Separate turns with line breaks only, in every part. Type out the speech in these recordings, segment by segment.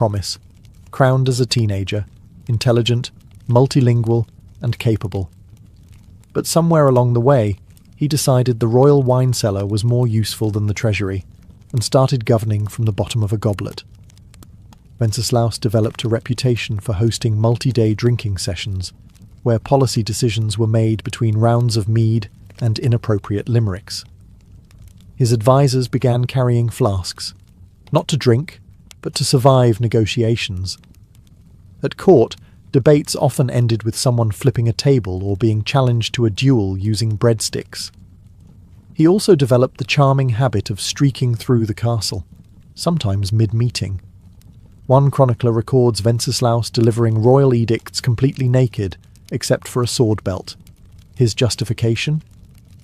promise, crowned as a teenager, intelligent, multilingual, and capable. But somewhere along the way, he decided the royal wine cellar was more useful than the treasury, and started governing from the bottom of a goblet. Wenceslaus developed a reputation for hosting multi-day drinking sessions, where policy decisions were made between rounds of mead and inappropriate limericks. His advisors began carrying flasks, not to drink, but to survive negotiations. At court, debates often ended with someone flipping a table or being challenged to a duel using breadsticks. He also developed the charming habit of streaking through the castle, sometimes mid-meeting. One chronicler records Wenceslaus delivering royal edicts completely naked, except for a sword belt. His justification?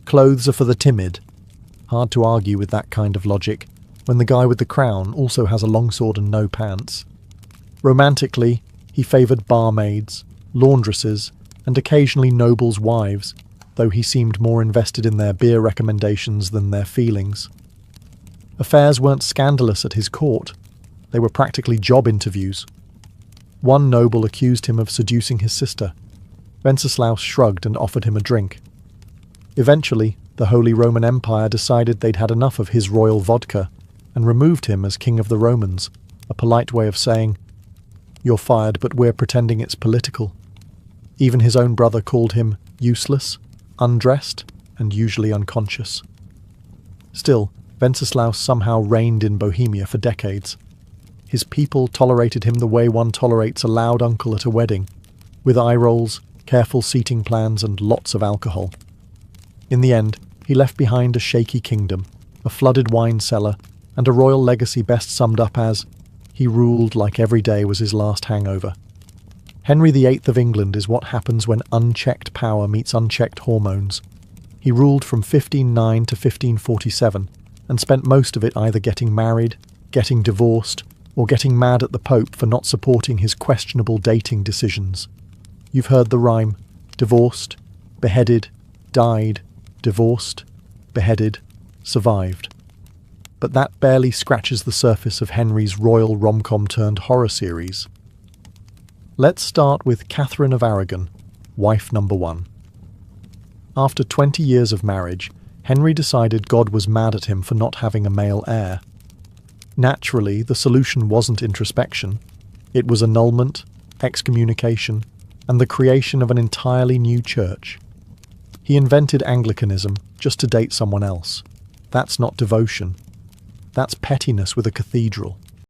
Clothes are for the timid. Hard to argue with that kind of logic, when the guy with the crown also has a longsword and no pants. Romantically, he favoured barmaids, laundresses, and occasionally nobles' wives, though he seemed more invested in their beer recommendations than their feelings. Affairs weren't scandalous at his court. They were practically job interviews. One noble accused him of seducing his sister. Wenceslaus shrugged and offered him a drink. Eventually, the Holy Roman Empire decided they'd had enough of his royal vodka and removed him as King of the Romans, a polite way of saying, "You're fired, but we're pretending it's political." Even his own brother called him useless, undressed, and usually unconscious. Still, Wenceslaus somehow reigned in Bohemia for decades. His people tolerated him the way one tolerates a loud uncle at a wedding, with eye rolls, careful seating plans, and lots of alcohol. In the end, he left behind a shaky kingdom, a flooded wine cellar, and a royal legacy best summed up as, he ruled like every day was his last hangover. Henry VIII of England is what happens when unchecked power meets unchecked hormones. He ruled from 1509 to 1547, and spent most of it either getting married, getting divorced, or getting mad at the Pope for not supporting his questionable dating decisions. You've heard the rhyme, divorced, beheaded, died, divorced, beheaded, survived. But that barely scratches the surface of Henry's royal rom-com turned horror series. Let's start with Catherine of Aragon, wife number 1. After 20 years of marriage, Henry decided God was mad at him for not having a male heir. Naturally, the solution wasn't introspection. It was annulment, excommunication, and the creation of an entirely new church. He invented Anglicanism just to date someone else. That's not devotion. That's pettiness with a cathedral.